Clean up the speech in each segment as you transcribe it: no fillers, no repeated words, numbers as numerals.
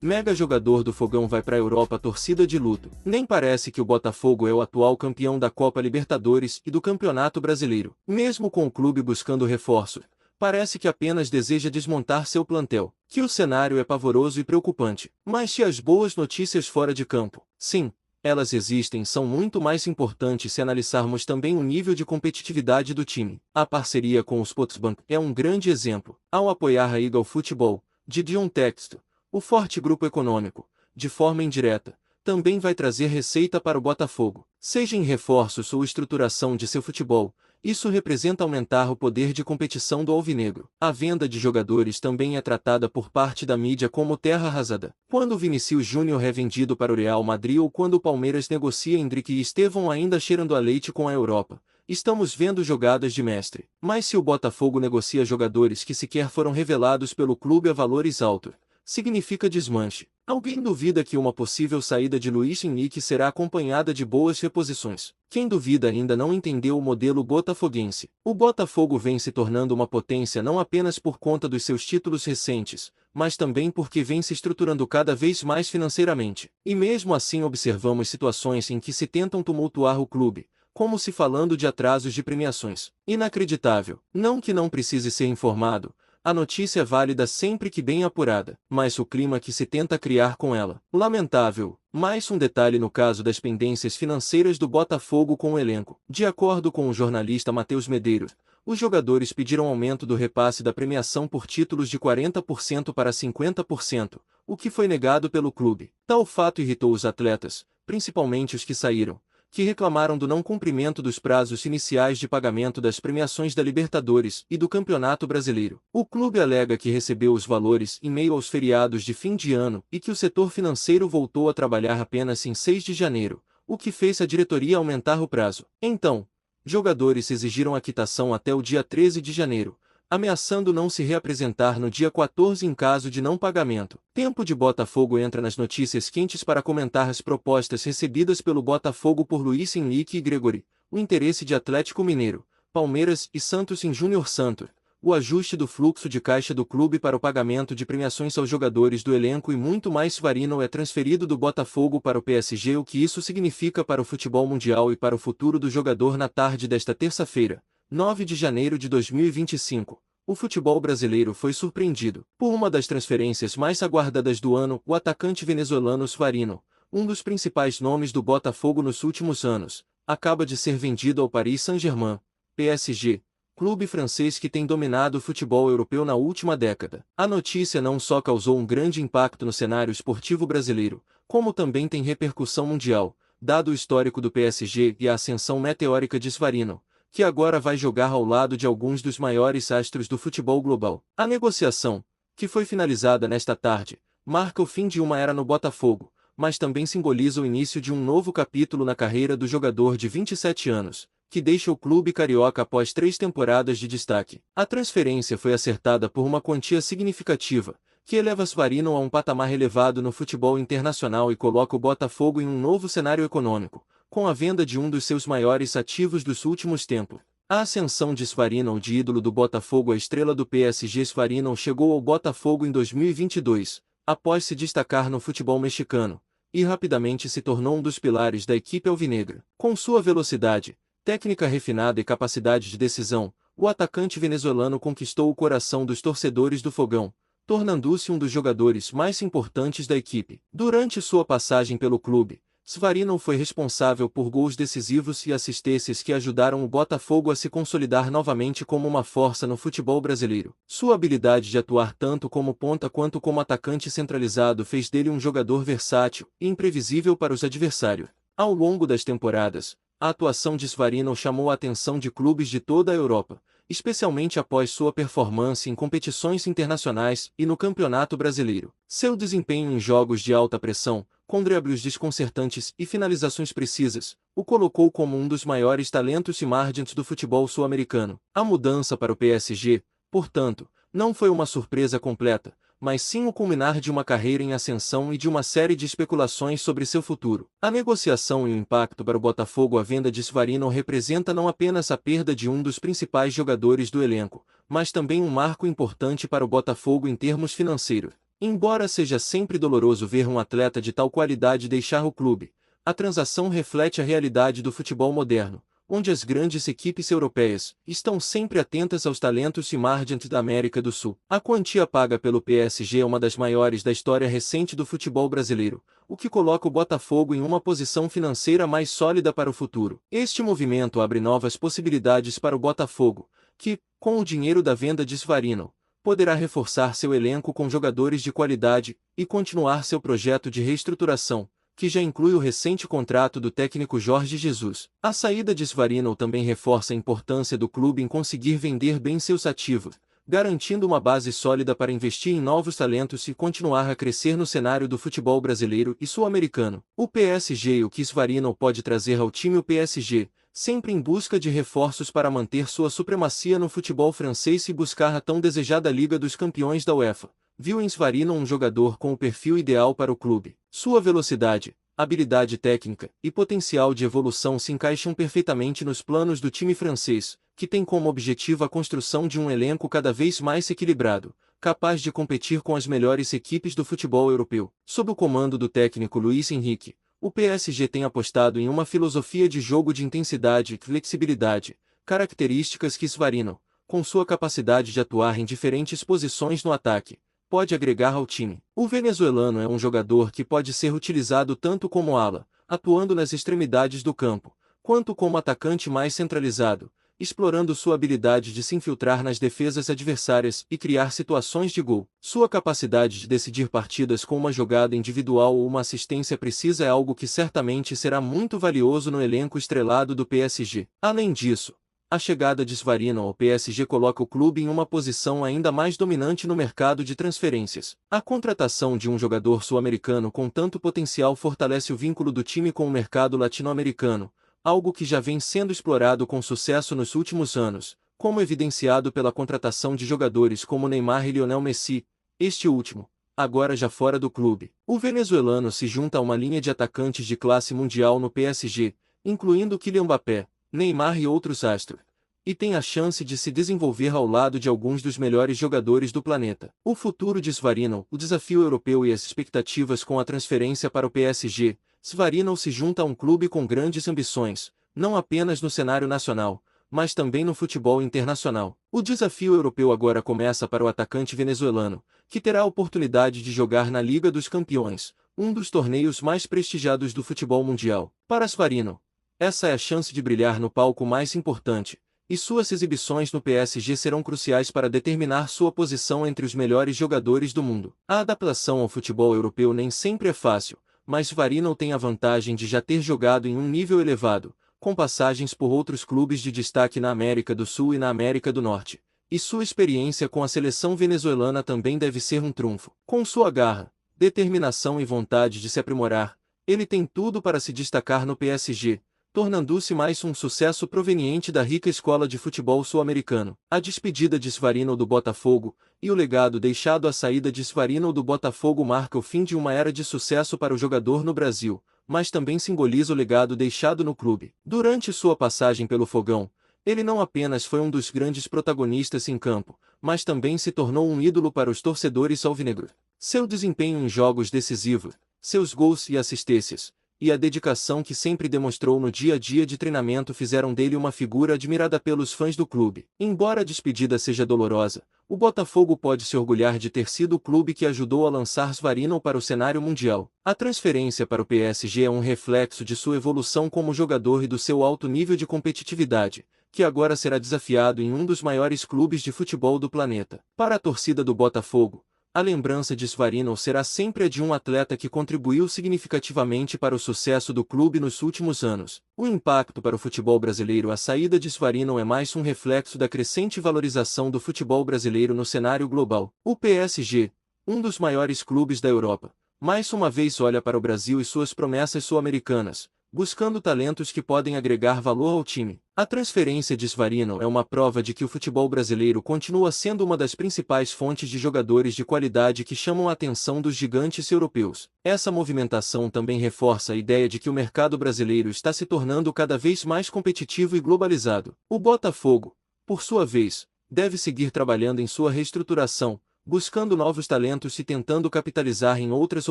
Mega jogador do Fogão vai pra Europa, torcida de luto. Nem parece que o Botafogo é o atual campeão da Copa Libertadores e do Campeonato Brasileiro. Mesmo com o clube buscando reforço, parece que apenas deseja desmontar seu plantel. Que o cenário é pavoroso e preocupante. Mas se as boas notícias fora de campo, sim, elas existem, são muito mais importantes se analisarmos também o nível de competitividade do time. A parceria com o Sportsbank é um grande exemplo. Ao apoiar a Eagle Futebol, de Dion Texto, o forte grupo econômico, de forma indireta, também vai trazer receita para o Botafogo. Seja em reforços ou estruturação de seu futebol, isso representa aumentar o poder de competição do alvinegro. A venda de jogadores também é tratada por parte da mídia como terra arrasada. Quando Vinícius Júnior é vendido para o Real Madrid ou quando o Palmeiras negocia Endrick e Estevão ainda cheirando a leite com a Europa, estamos vendo jogadas de mestre. Mas se o Botafogo negocia jogadores que sequer foram revelados pelo clube a valores altos, significa desmanche. Alguém duvida que uma possível saída de Luís Henrique será acompanhada de boas reposições? Quem duvida ainda não entendeu o modelo botafoguense. O Botafogo vem se tornando uma potência não apenas por conta dos seus títulos recentes, mas também porque vem se estruturando cada vez mais financeiramente. E mesmo assim observamos situações em que se tentam tumultuar o clube, como se falando de atrasos de premiações. Inacreditável. Não que não precise ser informado, a notícia é válida sempre que bem apurada, mas o clima que se tenta criar com ela. Lamentável. Mais um detalhe no caso das pendências financeiras do Botafogo com o elenco. De acordo com o jornalista Matheus Medeiros, os jogadores pediram aumento do repasse da premiação por títulos de 40% para 50%, o que foi negado pelo clube. Tal fato irritou os atletas, principalmente os que saíram, que reclamaram do não cumprimento dos prazos iniciais de pagamento das premiações da Libertadores e do Campeonato Brasileiro. O clube alega que recebeu os valores em meio aos feriados de fim de ano e que o setor financeiro voltou a trabalhar apenas em 6 de janeiro, o que fez a diretoria aumentar o prazo. Então, jogadores exigiram a quitação até o dia 13 de janeiro, ameaçando não se reapresentar no dia 14 em caso de não pagamento. Tempo de Botafogo entra nas notícias quentes para comentar as propostas recebidas pelo Botafogo por Luís Henrique e Gregory, o interesse de Atlético Mineiro, Palmeiras e Santos em Júnior Santos, o ajuste do fluxo de caixa do clube para o pagamento de premiações aos jogadores do elenco e muito mais. Varino é transferido do Botafogo para o PSG. O que isso significa para o futebol mundial e para o futuro do jogador? Na tarde desta terça-feira, 9 de janeiro de 2025, o futebol brasileiro foi surpreendido por uma das transferências mais aguardadas do ano. O atacante venezuelano Varino, um dos principais nomes do Botafogo nos últimos anos, acaba de ser vendido ao Paris Saint-Germain, PSG, clube francês que tem dominado o futebol europeu na última década. A notícia não só causou um grande impacto no cenário esportivo brasileiro, como também tem repercussão mundial, dado o histórico do PSG e a ascensão meteórica de Varino, que agora vai jogar ao lado de alguns dos maiores astros do futebol global. A negociação, que foi finalizada nesta tarde, marca o fim de uma era no Botafogo, mas também simboliza o início de um novo capítulo na carreira do jogador de 27 anos, que deixa o clube carioca após 3 temporadas de destaque. A transferência foi acertada por uma quantia significativa, que eleva Varino a um patamar elevado no futebol internacional e coloca o Botafogo em um novo cenário econômico, com a venda de um dos seus maiores ativos dos últimos tempos. A ascensão de Varino de ídolo do Botafogo à estrela do PSG. Varino chegou ao Botafogo em 2022, após se destacar no futebol mexicano, e rapidamente se tornou um dos pilares da equipe alvinegra. Com sua velocidade, técnica refinada e capacidade de decisão, o atacante venezuelano conquistou o coração dos torcedores do Fogão, tornando-se um dos jogadores mais importantes da equipe. Durante sua passagem pelo clube, Varino foi responsável por gols decisivos e assistências que ajudaram o Botafogo a se consolidar novamente como uma força no futebol brasileiro. Sua habilidade de atuar tanto como ponta quanto como atacante centralizado fez dele um jogador versátil e imprevisível para os adversários. Ao longo das temporadas, a atuação de Varino chamou a atenção de clubes de toda a Europa, especialmente após sua performance em competições internacionais e no Campeonato Brasileiro. Seu desempenho em jogos de alta pressão, com dribles desconcertantes e finalizações precisas, o colocou como um dos maiores talentos emergentes do futebol sul-americano. A mudança para o PSG, portanto, não foi uma surpresa completa, mas sim o culminar de uma carreira em ascensão e de uma série de especulações sobre seu futuro. A negociação e o impacto para o Botafogo. A venda de Varino representa não apenas a perda de um dos principais jogadores do elenco, mas também um marco importante para o Botafogo em termos financeiros. Embora seja sempre doloroso ver um atleta de tal qualidade deixar o clube, a transação reflete a realidade do futebol moderno, onde as grandes equipes europeias estão sempre atentas aos talentos emergentes da América do Sul. A quantia paga pelo PSG é uma das maiores da história recente do futebol brasileiro, o que coloca o Botafogo em uma posição financeira mais sólida para o futuro. Este movimento abre novas possibilidades para o Botafogo, que, com o dinheiro da venda de Svarino, poderá reforçar seu elenco com jogadores de qualidade e continuar seu projeto de reestruturação, que já inclui o recente contrato do técnico Jorge Jesus. A saída de Svarino também reforça a importância do clube em conseguir vender bem seus ativos, garantindo uma base sólida para investir em novos talentos e continuar a crescer no cenário do futebol brasileiro e sul-americano. O PSG e o que Svarino pode trazer ao time. O PSG, sempre em busca de reforços para manter sua supremacia no futebol francês e buscar a tão desejada Liga dos Campeões da UEFA, viu em Svarino um jogador com o perfil ideal para o clube. Sua velocidade, habilidade técnica e potencial de evolução se encaixam perfeitamente nos planos do time francês, que tem como objetivo a construção de um elenco cada vez mais equilibrado, capaz de competir com as melhores equipes do futebol europeu. Sob o comando do técnico Luis Enrique, o PSG tem apostado em uma filosofia de jogo de intensidade e flexibilidade, características que Svarino, com sua capacidade de atuar em diferentes posições no ataque, pode agregar ao time. O venezuelano é um jogador que pode ser utilizado tanto como ala, atuando nas extremidades do campo, quanto como atacante mais centralizado, explorando sua habilidade de se infiltrar nas defesas adversárias e criar situações de gol. Sua capacidade de decidir partidas com uma jogada individual ou uma assistência precisa é algo que certamente será muito valioso no elenco estrelado do PSG. Além disso, a chegada de Svarino ao PSG coloca o clube em uma posição ainda mais dominante no mercado de transferências. A contratação de um jogador sul-americano com tanto potencial fortalece o vínculo do time com o mercado latino-americano, algo que já vem sendo explorado com sucesso nos últimos anos, como evidenciado pela contratação de jogadores como Neymar e Lionel Messi, este último, agora já fora do clube. O venezuelano se junta a uma linha de atacantes de classe mundial no PSG, incluindo Kylian Mbappé, Neymar e outros astros, e tem a chance de se desenvolver ao lado de alguns dos melhores jogadores do planeta. O futuro de Svarino, o desafio europeu e as expectativas com a transferência para o PSG. Svarino se junta a um clube com grandes ambições, não apenas no cenário nacional, mas também no futebol internacional. O desafio europeu agora começa para o atacante venezuelano, que terá a oportunidade de jogar na Liga dos Campeões, um dos torneios mais prestigiados do futebol mundial. Para Svarino, essa é a chance de brilhar no palco mais importante, e suas exibições no PSG serão cruciais para determinar sua posição entre os melhores jogadores do mundo. A adaptação ao futebol europeu nem sempre é fácil, mas Svarino tem a vantagem de já ter jogado em um nível elevado, com passagens por outros clubes de destaque na América do Sul e na América do Norte, e sua experiência com a seleção venezuelana também deve ser um trunfo. Com sua garra, determinação e vontade de se aprimorar, ele tem tudo para se destacar no PSG, tornando-se mais um sucesso proveniente da rica escola de futebol sul-americano. A despedida de Svarino do Botafogo e o legado deixado à saída de Svarino do Botafogo marca o fim de uma era de sucesso para o jogador no Brasil, mas também simboliza o legado deixado no clube. Durante sua passagem pelo Fogão, ele não apenas foi um dos grandes protagonistas em campo, mas também se tornou um ídolo para os torcedores alvinegros. Seu desempenho em jogos decisivos, seus gols e assistências, e a dedicação que sempre demonstrou no dia a dia de treinamento fizeram dele uma figura admirada pelos fãs do clube. Embora a despedida seja dolorosa, o Botafogo pode se orgulhar de ter sido o clube que ajudou a lançar Svarino para o cenário mundial. A transferência para o PSG é um reflexo de sua evolução como jogador e do seu alto nível de competitividade, que agora será desafiado em um dos maiores clubes de futebol do planeta. Para a torcida do Botafogo, a lembrança de Svarino será sempre a de um atleta que contribuiu significativamente para o sucesso do clube nos últimos anos. O impacto para o futebol brasileiro. A saída de Svarino é mais um reflexo da crescente valorização do futebol brasileiro no cenário global. O PSG, um dos maiores clubes da Europa, mais uma vez olha para o Brasil e suas promessas sul-americanas, buscando talentos que podem agregar valor ao time. A transferência de Svarino é uma prova de que o futebol brasileiro continua sendo uma das principais fontes de jogadores de qualidade que chamam a atenção dos gigantes europeus. Essa movimentação também reforça a ideia de que o mercado brasileiro está se tornando cada vez mais competitivo e globalizado. O Botafogo, por sua vez, deve seguir trabalhando em sua reestruturação, buscando novos talentos e tentando capitalizar em outras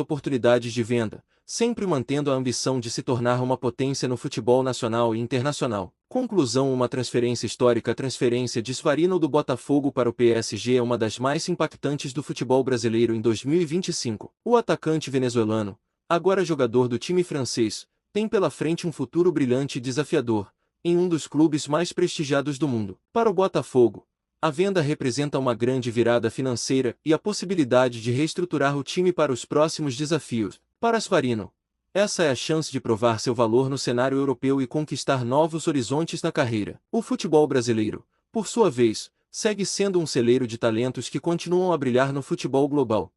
oportunidades de venda, sempre mantendo a ambição de se tornar uma potência no futebol nacional e internacional. Conclusão: uma transferência histórica. A transferência de Svarino do Botafogo para o PSG é uma das mais impactantes do futebol brasileiro em 2025. O atacante venezuelano, agora jogador do time francês, tem pela frente um futuro brilhante e desafiador, em um dos clubes mais prestigiados do mundo. Para o Botafogo, a venda representa uma grande virada financeira e a possibilidade de reestruturar o time para os próximos desafios. Para Svarino, essa é a chance de provar seu valor no cenário europeu e conquistar novos horizontes na carreira. O futebol brasileiro, por sua vez, segue sendo um celeiro de talentos que continuam a brilhar no futebol global.